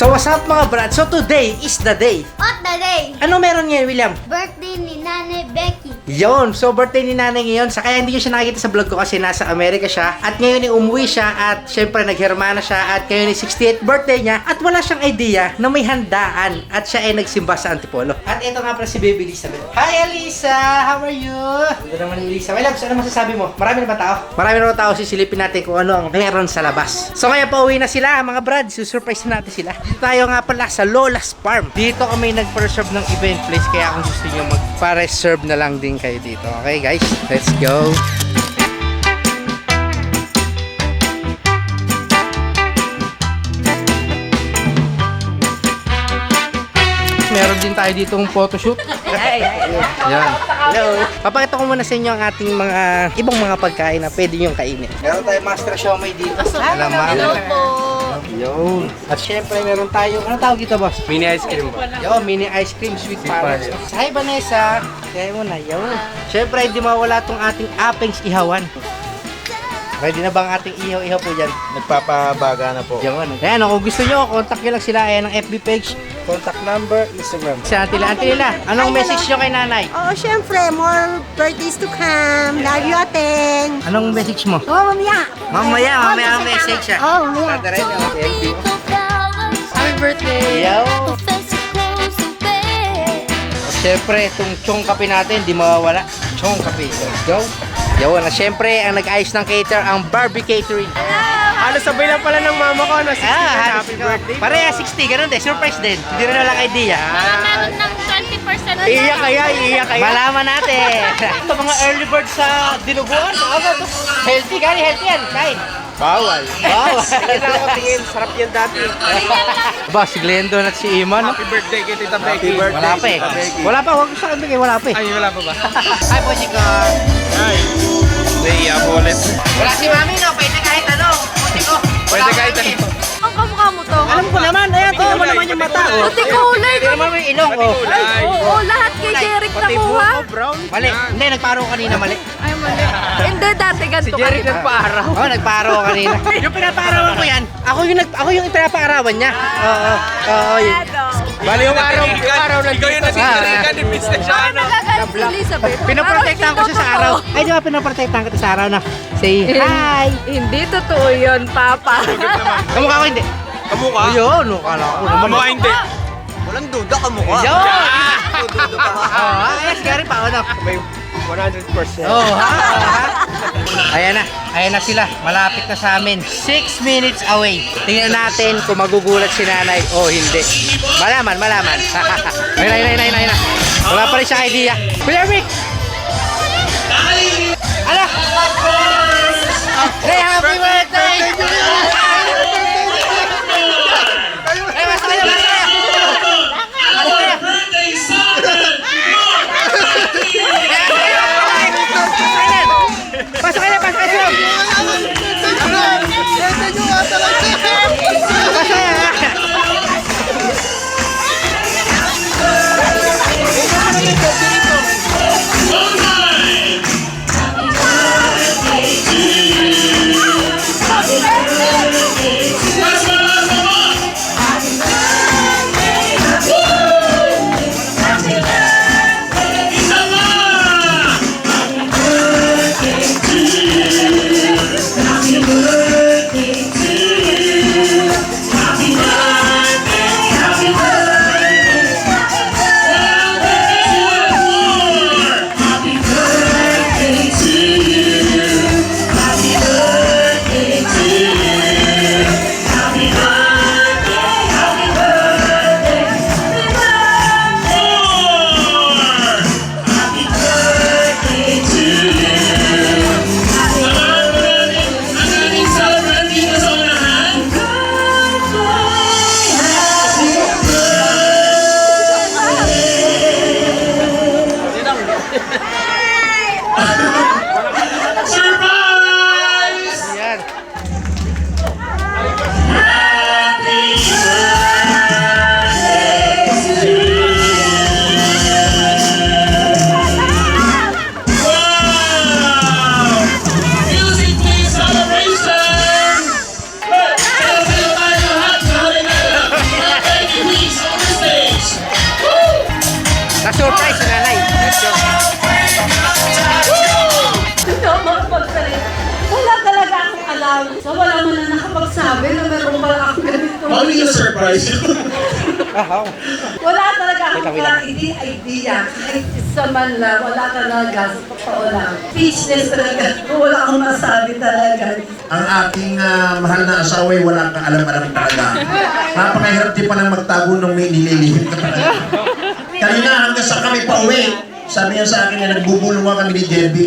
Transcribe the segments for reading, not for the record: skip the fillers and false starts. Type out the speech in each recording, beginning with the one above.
So what's up mga brad? So today is the day. What the day? Ano meron ngayon, William? Birthday ni Nanay Becky. Yon, so birthday ni nanay ngayon. Sa kaya hindi ko siya nakikita sa vlog ko kasi nasa Amerika siya. At ngayon ay umuwi siya at syempre naghermana siya at ngayon ay 68th birthday niya. At wala siyang idea na may handaan at siya ay nagsimba sa Antipolo. At ito nga pala si Baby Elizabeth. Hi Elisa! How are you? Ito naman ni Elisa. William, ano masasabi mo? Marami na ba tao? Marami na ba tao, sisilipin natin kung ano ang meron sa labas. So ngayon pauwi na sila mga brad. Susurprise na natin sila. Dito tayo nga pala sa Lola's Farm. Dito kami nag-reserve ng event place kaya kung gusto nyo magpa-reserve na lang din kayo dito. Okay guys, let's go. Meron din tayo ditong photoshoot. Yan. Hello. Papakita ko muna sa inyo ang ating mga ibang mga pagkain na pwede nyo kainin. Meron tayong master siomai dito. Hello po. Yun. At syempre meron tayo, ano tawag dito boss? Mini ice cream ba? Yo, mini ice cream, sweet parents. Hi Vanessa. Kaya mo na, yun. Syempre hindi mawala tong ating apings ihawan. Ready na ba ang ating ihaw-ihaw po dyan? Nagpapabaga na po. Yun. Ayan, kung gusto nyo, contact nyo lang sila. Ayan ang FB page, contact number, Instagram. Sa Auntie Lila, anong message nyo kay nanay? Oh, syempre, more birthdays to come. Love you, Ateng. Anong message mo? Oh, mamaya. Mamaya ang message siya. Oh, mamaya. Tadarin na ang FB. Happy birthday. Yo. Siyempre, itong chong kape natin, di mawawala. Chong kape. Let's go. Yun, na siyempre, ang nag-ayos ng cater, ang Barbie Catering. Halos sabay lang pala ng mama ko, no? 60 happy birthday. Pareha 60, ganun din. Surprise din. Hindi rin walang idea. Meron ng 20% Iiyak kaya. Malaman natin. Ito mga early bird sa dinuguan. Healthy, gani healthy yan. Kain. Bawal. Wow. Tingin lang ako, tingin. Sarap yan dati. Ba, si Glendon at si Iman. No? Happy birthday kay Tita Becky. Wala pa eh. Wala pa, huwag ko sa akin bigay. Wala pa eh. Ay, wala pa ba? Hi po, Chikor. Ay. Naiiyak ko ulit. Wala si Mami, no? Pwede kahit ano. Chiko. Pwede kahit ano. Ang kamukha mo to. Alam ko naman. Ayan, tingnan mo naman yung mata. Oh. Pati kulay. Tingnan mo yung ilong. Oh. Kulay. Oo, lahat kay Jeric Pati nakuha. buhok, brown. Mali. Hindi, nagparo kanina mali. Ay, mali. Hindi, dati ganito Si Jeric nagpa-araw. Oo, nagparo kanina. Yung pinapaarawan ko yan, ako yung pinapaarawan niya. Oo. Oo, yun. Bali yung araw ng ikaw yung natitirikan ni Miss Tejano. Nagagalit si Elizabeth. Pinoprotektahan ko siya sa araw. Ay, di ba pinoprotektahan kita sa araw na? Say hi! Hindi totoo yun, Papa. Kamukha ko hindi. Kamukha? Ayun, kala ko naman. Kamukha hindi. Walang duda ka mukha. Ayun! Duda ka. Oo, ayos, Gary pa, ano? May 100%. Oo, ha? Ayan na sila. Malapit na sa amin. 6 minutes away. Tingnan natin kung magugulat si nanay o hindi. Malaman. Ayun na. Wala pa rin siya idea. Kuya Rick! Ala! Hey, happy birthday! Hey, basta kayo! Pasok kayo! pala ako ganito. Only a surprise. Wala talaga akong parang idea. Kahit isa man lang, wala talaga. Sa totoo lang. Speechless talaga. Wala akong masabi talaga. Ang aking mahal na asawa ay wala kang alam-alam talaga. Napakahirap din palang magtago nung may nililihim ka talaga. Kanina hanggang sa kami pa uwi, sabi niya sa akin na nagbubulong kami ni Jerby.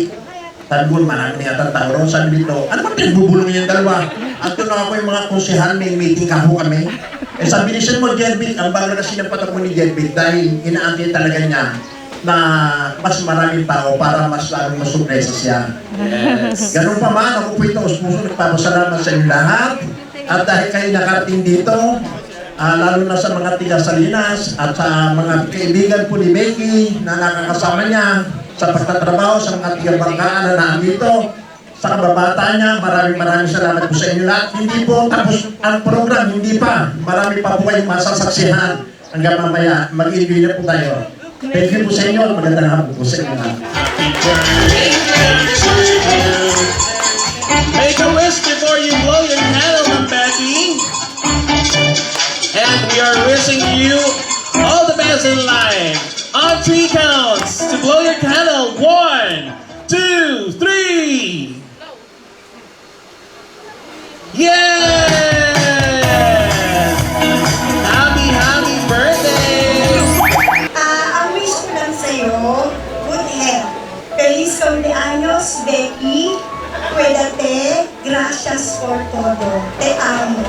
Sabi ko, marami na yata tao ron. Sabi dito, ano ba pinagbubulong yung dalawa? At doon ako yung mga konsehal, may meeting kaho kami. Eh sabi ni Sir mo, Jerby, ang bago na sinapatak mo ni Jerby dahil inaangkin talaga niya na mas maraming tao para mas lalong masurpresa siya. Yes. Ganun pa man, ako po ito, puso nagpapasalamat sa inyo lahat. At dahil kayo nakarating dito, lalo na sa mga tiga Salinas at sa mga kaibigan po ni Becky na nakakasama niya sa pagtatrabaho sa mga tiga Bangkaan na nandito, sa kababata niya, maraming salamat po sa inyo lahat. Hindi po tapos ang program, hindi pa. Marami pa po kayong masasaksihan hanggang mamaya. Mag-enjoy na po tayo. Thank you po sa inyo. Magandang hapon po sa inyo lahat. Make a wish before you blow your candle, Ma'am Becky. And we are wishing you all the best in life. On 3 counts to blow your candle. 1, 2, 3. Yeah! Happy birthday! Ang wish ko lang sa'yo, good health. Feliz cumpleaños, Becky. Cuídate. Gracias por todo. Te amo.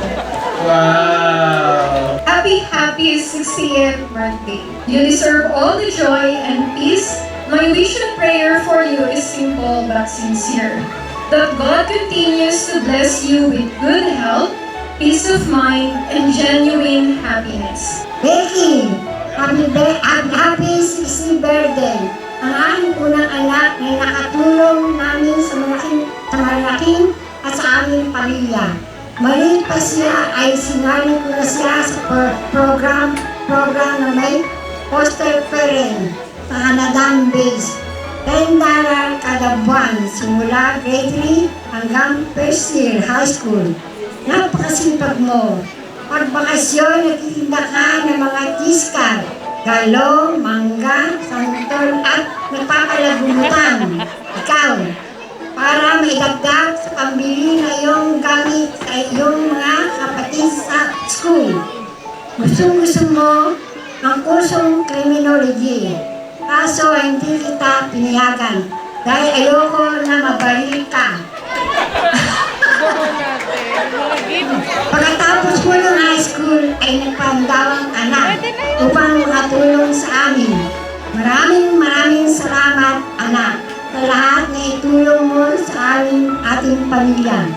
Wow! Happy 60th birthday. You deserve all the joy and peace. My wish and prayer for you is simple but sincere. That God continues to bless you with good health, peace of mind, and genuine happiness. Becky, happy 60th birthday. Ang aking unang anak na nakatulong namin sa malaking at sa aming pamilya. Maliit pa siya ay sinali ko na siya sa program na may foster parent sa Canadian base. $10 kada buwan simula grade 3 hanggang first year high school. Napakasipag mo. Pag bakasyon, nagtitinda ka ng mga tiskal, galo, mangga, santol at nagpapalagutan. Ikaw, para maidagdag sa pambili na iyong gamit sa iyong mga kapatid sa school. Gusto mo ang kursong criminology. Kaso hindi kita pinayagan dahil ayoko na mabalik ka. Pagkatapos mo ng high school ay nagpandawang anak upang makatulong sa amin. Maraming salamat, anak, sa lahat na itulong mo sa ating pamilya.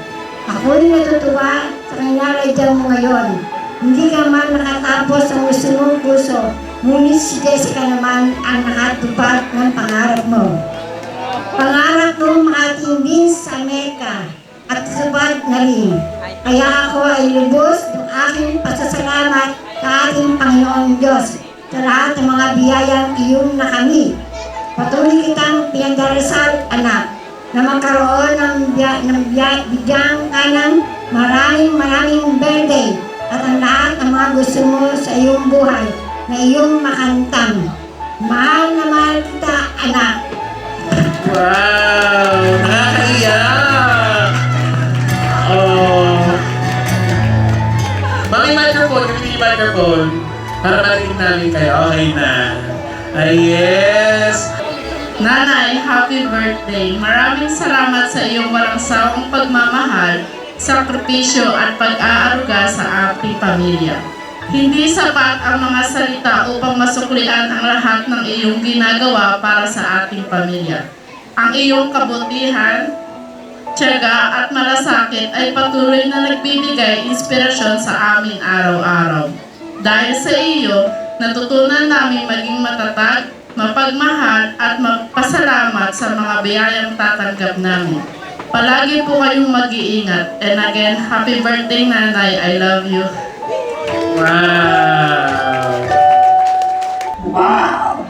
Ako'y natutuwa sa kinaladyan mo ngayon. Hindi ka man nakatapos ang gusto mong puso, ngunit si Jessica naman ang nakatupad ng pangarap mo. Pangarap mo makatindin sa Amerika at subad na rin. Kaya ako ay lubos ng aking pasasalamat sa ating Panginoong Diyos sa lahat ng mga biyayang iyong nakamit. Patuloy kitang pinagdarasal, anak, na magkaroon ng bigyang kanang maraming birthday at ang lahat ng mga gusto mo sa iyong buhay na iyong makantang. Mahal na mahal kita, anak. Wow! Nakakaiyak! Oh. Mami, microphone. Hindi yung microphone. Para marinig namin kayo. Okay na. Ay, yes! Nanay, happy birthday. Maraming salamat sa iyong walang sawang pagmamahal, sakripisyo at pag-aaruga sa ating pamilya. Hindi sapat ang mga salita upang masuklian ang lahat ng iyong ginagawa para sa ating pamilya. Ang iyong kabutihan, tiyaga at malasakit ay patuloy na nagbibigay inspirasyon sa amin araw-araw. Dahil sa iyo, natutunan namin maging matatag, mapagmahal at magpasalamat sa mga biyayang tatanggap namin. Palagi po kayong mag-iingat. And again, happy birthday, Nanay. I love you. Wow! Wow!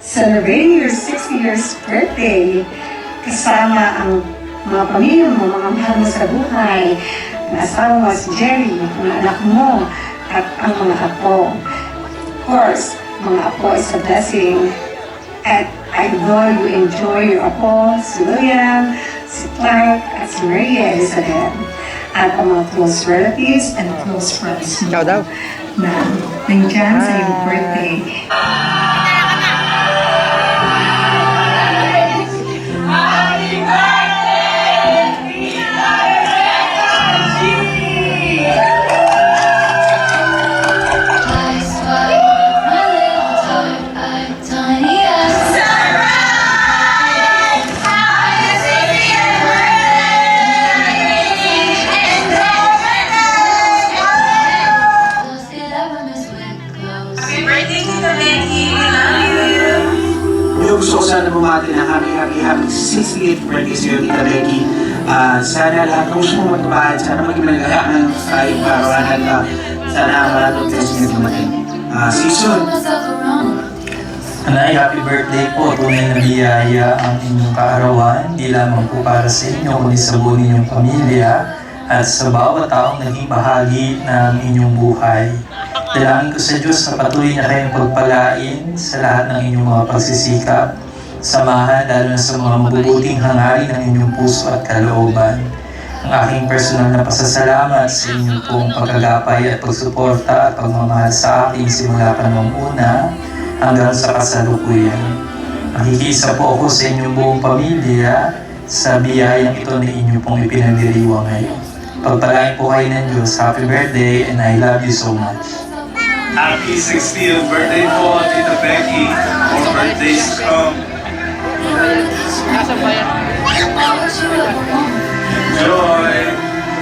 Celebrating your 60th birthday kasama ang mga pamilya mo, mga mahal mo sa buhay. na asawa si Jerry, mga anak mo, at ang mga apo. Of course, mga apo is a blessing. At I know you enjoy your apo, si William, si Clark, at si Maria Elizabeth. At ang mga close relatives and close friends mo na nandyan sa iyong birthday. Yung gusto ko sana bumati ng happy 68th birthday sa iyo, Tita Becky. Sana lahat ng gusto mo matupad, sana maging maligaya ng kahit parawan at sana maraming blessing na dumating. See you soon! Anay, happy birthday po. Tunay na biyaya ang inyong kaarawan, di lamang po para sa inyo, kundi sa buong inyong pamilya at sa bawat taong naging bahagi ng inyong buhay. Dalangin ko sa Diyos na patuloy na kayong pagpalain sa lahat ng inyong mga pagsisikap, samahan lalo na sa mga mabubuting hangarin ng inyong puso at kalooban. Ang aking personal na pasasalamat sa inyong pong pagkagapay at pagsuporta at pagmamahal sa akin simula pa noong una hanggang sa kasalukuyan. Nakikisa po ako sa inyong buong pamilya sa biyayang ito na inyo pong ipinagdiriwang ngayon. Pagpalain po kayo ng Diyos. Happy birthday and I love you so much. Happy 60th birthday po, Tita Becky. More birthdays to come. Enjoy.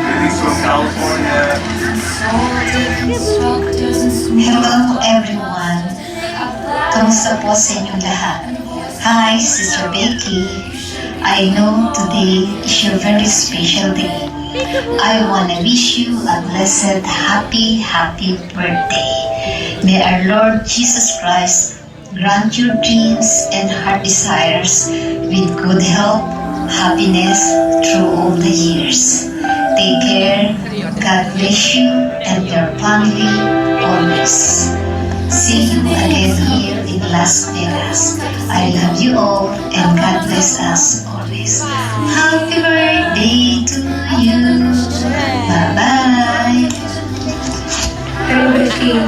Greetings from California. Hello everyone. Kamusta po sa inyong lahat? Hi, Sister Becky. I know today is your very special day. I want to wish you a blessed, happy birthday. May our Lord Jesus Christ grant your dreams and heart desires with good health, happiness through all the years. Take care. God bless you and your family always. See you again here in Las Vegas. I love you all and God bless us always. Happy birthday to you. Bye-bye. Hello, Becky.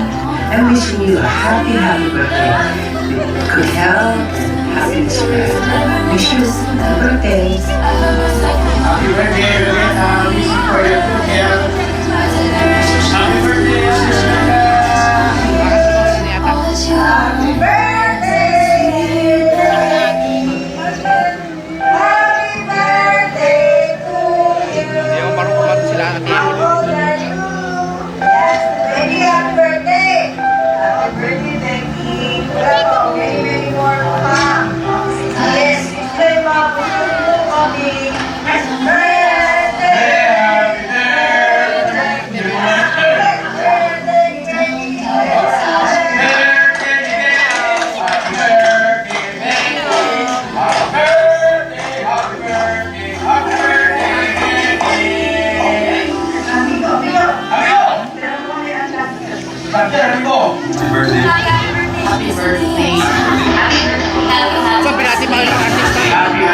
I'm wishing you a happy birthday. With good health, happiness, wish you a birthday. Happy birthday, Loretta. Wishing for your good health. Happy birthday, Sister. Happy birthday! Happy birthday to you! Hindi ako marunong sila ang How old are you? Yes, Becky, happy birthday! Happy birthday, Becky! Well, many more to come. Yes, stay up for kami. Happy birthday! Happy birthday. Happy birthday.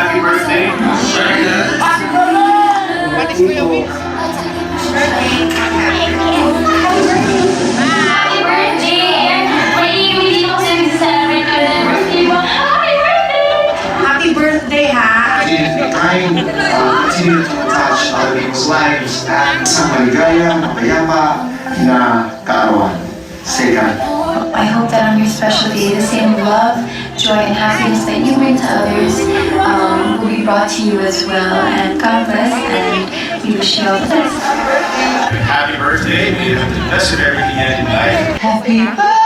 Happy birthday. Happy birthday, ha? Trying to continue to touch other people's lives at isang maligaya, mapayapa na kaarawan. Stay kind. I hope that on your special day, the same love, joy, and happiness that you bring to others will be brought to you as well. And God bless, and we wish you all the best. Happy birthday. May you have the best of everything yet in life. Happy birthday!